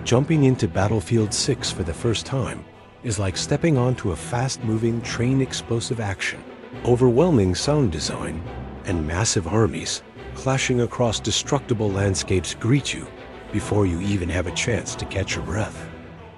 Jumping into Battlefield 6 for the first time is like stepping onto a fast-moving train explosive action. Overwhelming sound design and massive armies clashing across destructible landscapes greet you before you even have a chance to catch your breath.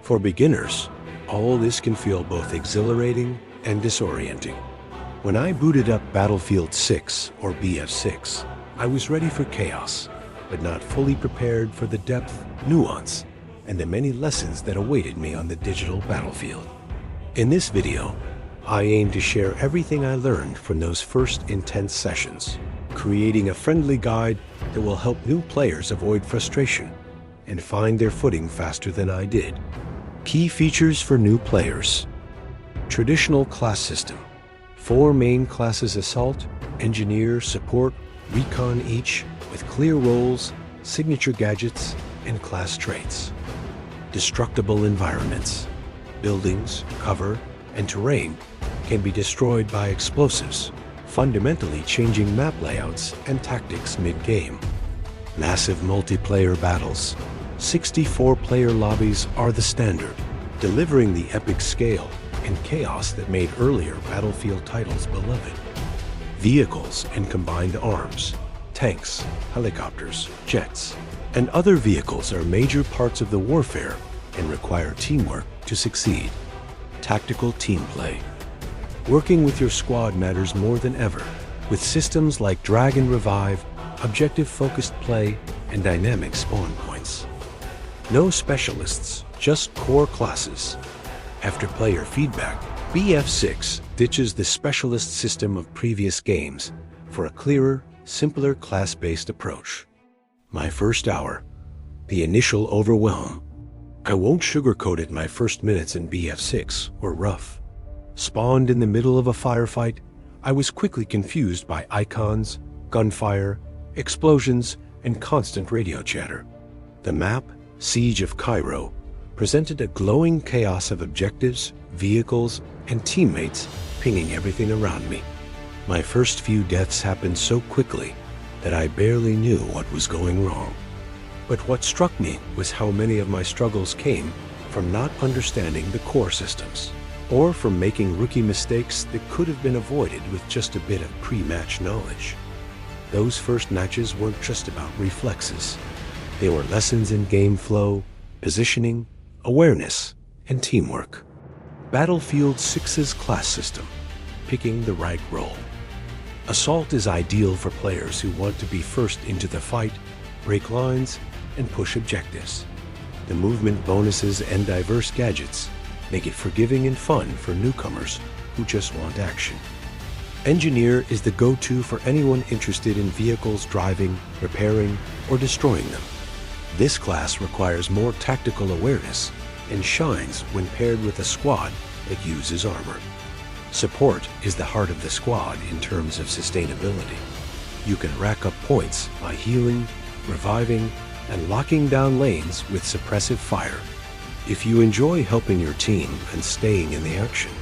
For beginners, all this can feel both exhilarating and disorienting. When I booted up Battlefield 6, or BF6, I was ready for chaos, but not fully prepared for the depth, nuance, and the many lessons that awaited me on the digital battlefield. In this video, I aim to share everything I learned from those first intense sessions, creating a friendly guide that will help new players avoid frustration and find their footing faster than I did. Key features for new players. Traditional class system. 4 main classes: Assault, Engineer, Support, Recon, each with clear roles, signature gadgets, and class traits. Destructible environments. Buildings, cover, and terrain can be destroyed by explosives, fundamentally changing map layouts and tactics mid-game. Massive multiplayer battles. 64-player lobbies are the standard, delivering the epic scale and chaos that made earlier Battlefield titles beloved. Vehicles and combined arms. Tanks, helicopters, jets, and other vehicles are major parts of the warfare and require teamwork to succeed. Tactical team play. Working with your squad matters more than ever, with systems like drag and revive, objective-focused play, and dynamic spawn points. No specialists, just core classes. After player feedback, BF6 ditches the specialist system of previous games for a clearer, simpler class-based approach. My first hour. The initial overwhelm. I won't sugarcoat it, my first minutes in BF6 were rough. Spawned in the middle of a firefight, I was quickly confused by icons, gunfire, explosions, and constant radio chatter. The map, Siege of Cairo, presented a glowing chaos of objectives, vehicles, and teammates pinging everything around me. My first few deaths happened so quickly that I barely knew what was going wrong. But what struck me was how many of my struggles came from not understanding the core systems, or from making rookie mistakes that could have been avoided with just a bit of pre-match knowledge. Those first matches weren't just about reflexes. They were lessons in game flow, positioning, awareness, and teamwork. Battlefield 6's class system. Picking the right role. Assault is ideal for players who want to be first into the fight, break lines, and push objectives. The movement bonuses and diverse gadgets make it forgiving and fun for newcomers who just want action. Engineer is the go-to for anyone interested in vehicles driving, repairing, or destroying them. This class requires more tactical awareness and shines when paired with a squad that uses armor. Support is the heart of the squad in terms of sustainability. You can rack up points by healing, reviving, and locking down lanes with suppressive fire. If you enjoy helping your team and staying in the action,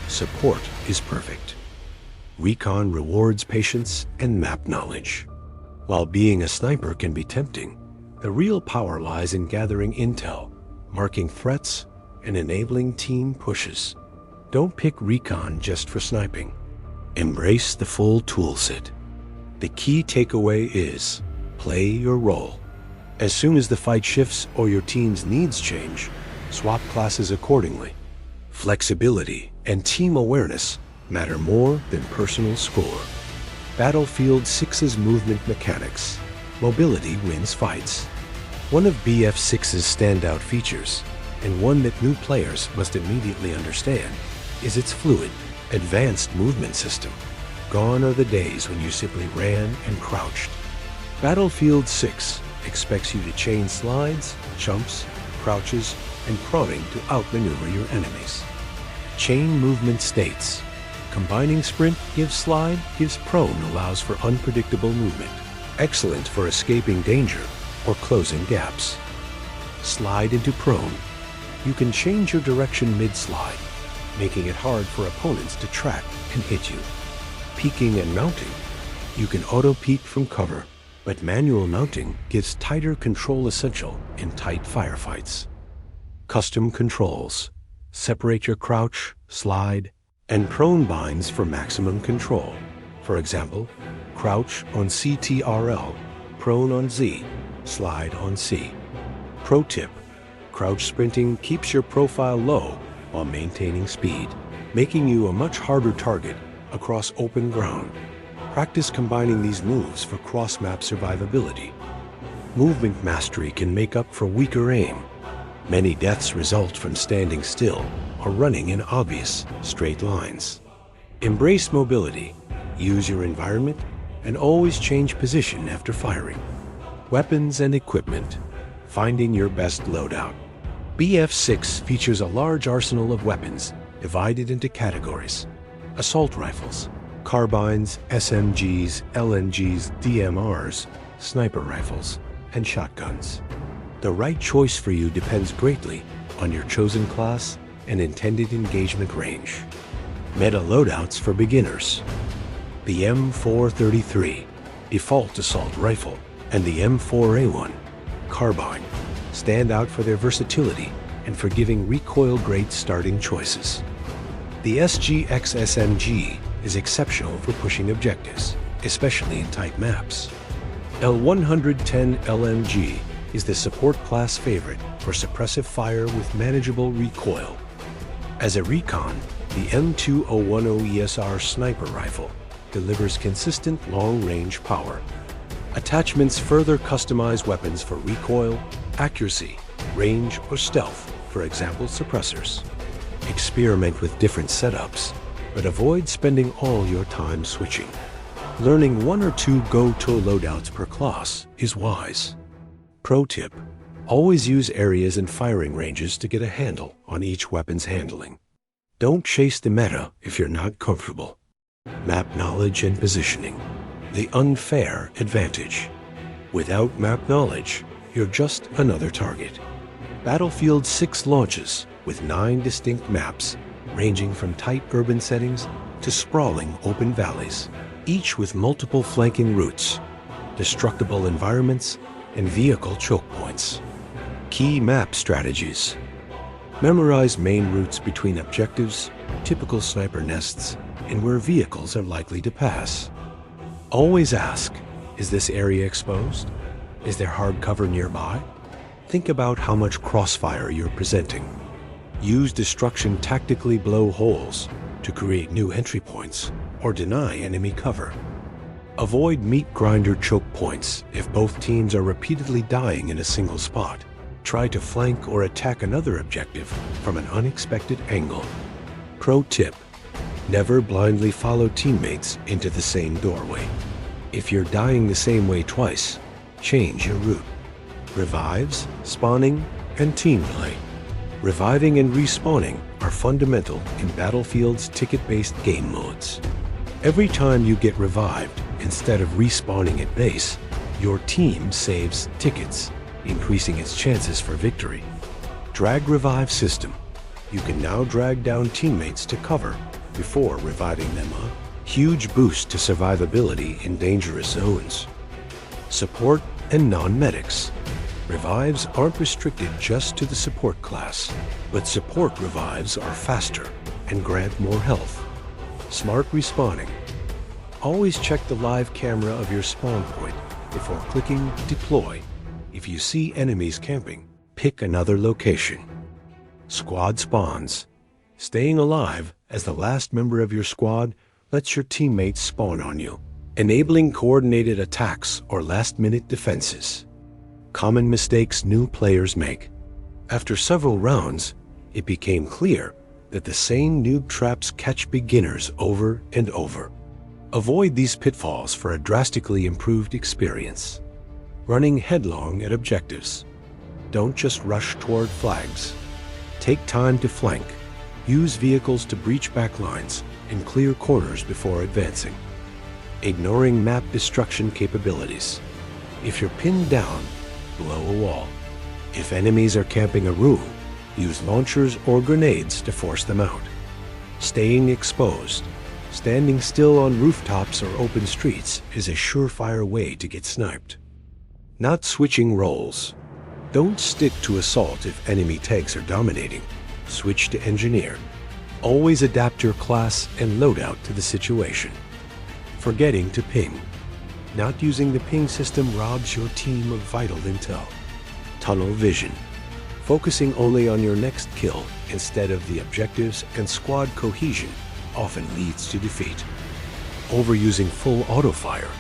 support is perfect. Recon rewards patience and map knowledge. While being a sniper can be tempting, the real power lies in gathering intel, marking threats, and enabling team pushes. Don't pick Recon just for sniping. Embrace the full toolset. The key takeaway is, play your role. As soon as the fight shifts or your team's needs change, swap classes accordingly. Flexibility and team awareness matter more than personal score. Battlefield 6's movement mechanics. Mobility wins fights. One of BF6's standout features, and one that new players must immediately understand, is its fluid, advanced movement system. Gone are the days when you simply ran and crouched. Battlefield 6 expects you to chain slides, jumps, crouches, and prodding to outmaneuver your enemies. Chain movement states. Combining sprint gives slide, gives prone allows for unpredictable movement. Excellent for escaping danger or closing gaps. Slide into prone. You can change your direction mid-slide, making it hard for opponents to track and hit you. Peeking and mounting. You can auto-peek from cover, but manual mounting gives tighter control essential in tight firefights. Custom controls. Separate your crouch, slide, and prone binds for maximum control. For example, crouch on CTRL, prone on Z, slide on C. Pro tip: crouch sprinting keeps your profile low while maintaining speed, making you a much harder target across open ground. Practice combining these moves for cross-map survivability. Movement mastery can make up for weaker aim. Many deaths result from standing still or running in obvious, straight lines. Embrace mobility, use your environment, and always change position after firing. Weapons and equipment. Finding your best loadout. BF6 features a large arsenal of weapons divided into categories: assault rifles, carbines, SMGs, LMGs, DMRs, sniper rifles, and shotguns. The right choice for you depends greatly on your chosen class and intended engagement range. Meta loadouts for beginners. The M433, default assault rifle, and the M4A1, carbine, stand out for their versatility and for giving recoil-grade starting choices. The SGX SMG is exceptional for pushing objectives, especially in tight maps. L110 LMG is the support class favorite for suppressive fire with manageable recoil. As a recon, the M2010 ESR sniper rifle delivers consistent long-range power. Attachments further customize weapons for recoil, accuracy, range, or stealth, for example, suppressors. Experiment with different setups, but avoid spending all your time switching. Learning one or two go-to loadouts per class is wise. Pro tip: always use areas and firing ranges to get a handle on each weapon's handling. Don't chase the meta if you're not comfortable. Map knowledge and positioning. The unfair advantage. Without map knowledge, you're just another target. Battlefield 6 launches with 9 distinct maps, ranging from tight urban settings to sprawling open valleys, each with multiple flanking routes, destructible environments, and vehicle choke points. Key map strategies. Memorize main routes between objectives, typical sniper nests, and where vehicles are likely to pass. Always ask, is this area exposed? Is there hard cover nearby? Think about how much crossfire you're presenting. Use destruction tactically blow holes to create new entry points or deny enemy cover. Avoid meat grinder choke points if both teams are repeatedly dying in a single spot. Try to flank or attack another objective from an unexpected angle. Pro tip: never blindly follow teammates into the same doorway. If you're dying the same way twice, change your route. Revives, spawning, and team play. Reviving and respawning are fundamental in Battlefield's ticket-based game modes. Every time you get revived, instead of respawning at base, your team saves tickets, increasing its chances for victory. Drag revive system. You can now drag down teammates to cover before reviving them up. Huge boost to survivability in dangerous zones. Support and non-medics. Revives aren't restricted just to the support class, but support revives are faster and grant more health. Smart respawning. Always check the live camera of your spawn point before clicking deploy. If you see enemies camping, pick another location. Squad spawns. Staying alive as the last member of your squad lets your teammates spawn on you, enabling coordinated attacks or last-minute defenses. Common mistakes new players make. After several rounds, it became clear that the same noob traps catch beginners over and over. Avoid these pitfalls for a drastically improved experience. Running headlong at objectives. Don't just rush toward flags. Take time to flank. Use vehicles to breach backlines and clear corners before advancing. Ignoring map destruction capabilities. If you're pinned down, blow a wall. If enemies are camping a room, use launchers or grenades to force them out. Staying exposed. Standing still on rooftops or open streets is a surefire way to get sniped. Not switching roles. Don't stick to assault if enemy tanks are dominating. Switch to engineer. Always adapt your class and loadout to the situation. Forgetting to ping. Not using the ping system robs your team of vital intel. Tunnel vision. Focusing only on your next kill instead of the objectives and squad cohesion often leads to defeat. Overusing full auto-fire.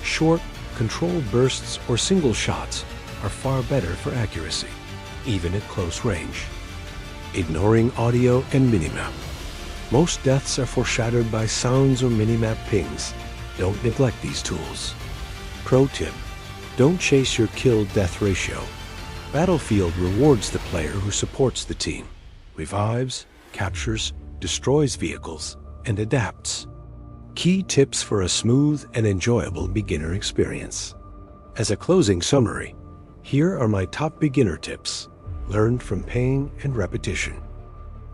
Short, controlled bursts or single shots are far better for accuracy, even at close range. Ignoring audio and minimap. Most deaths are foreshadowed by sounds or minimap pings. Don't neglect these tools. Pro tip: don't chase your kill-death ratio. Battlefield rewards the player who supports the team, revives, captures, destroys vehicles, and adapts. Key tips for a smooth and enjoyable beginner experience. As a closing summary, here are my top beginner tips, learned from pain and repetition.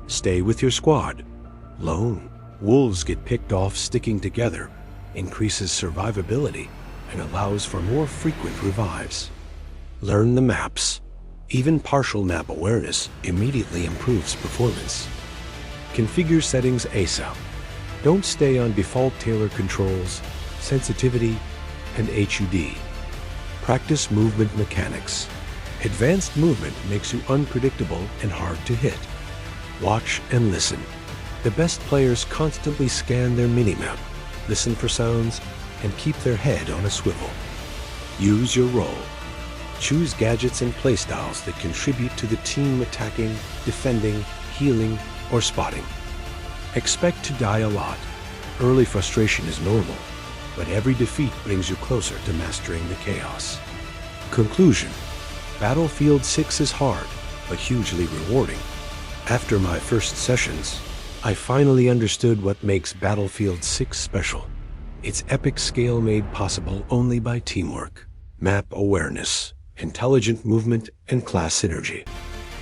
Stay with your squad. Lone wolves get picked off sticking together, increases survivability, and allows for more frequent revives. Learn the maps. Even partial map awareness immediately improves performance. Configure settings ASAP. Don't stay on default tailored controls, sensitivity, and HUD. Practice movement mechanics. Advanced movement makes you unpredictable and hard to hit. Watch and listen. The best players constantly scan their minimap, listen for sounds, and keep their head on a swivel. Use your role. Choose gadgets and playstyles that contribute to the team attacking, defending, healing, or spotting. Expect to die a lot. Early frustration is normal, but every defeat brings you closer to mastering the chaos. Conclusion: Battlefield 6 is hard, but hugely rewarding. After my first sessions, I finally understood what makes Battlefield 6 special. Its epic scale made possible only by teamwork, map awareness, intelligent movement, and class synergy.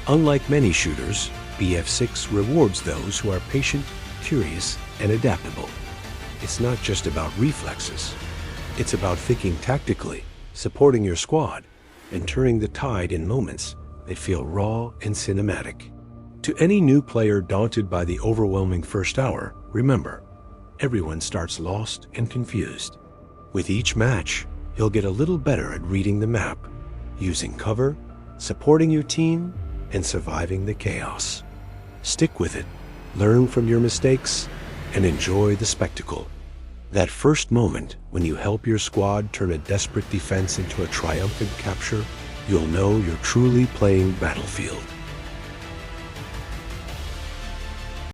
Unlike many shooters, BF6 rewards those who are patient, curious, and adaptable. It's not just about reflexes. It's about thinking tactically, supporting your squad, and turning the tide in moments that feel raw and cinematic. To any new player daunted by the overwhelming first hour, remember, everyone starts lost and confused. With each match, you'll get a little better at reading the map, using cover, supporting your team, and surviving the chaos. Stick with it, learn from your mistakes, and enjoy the spectacle. That first moment when you help your squad turn a desperate defense into a triumphant capture, you'll know you're truly playing Battlefield.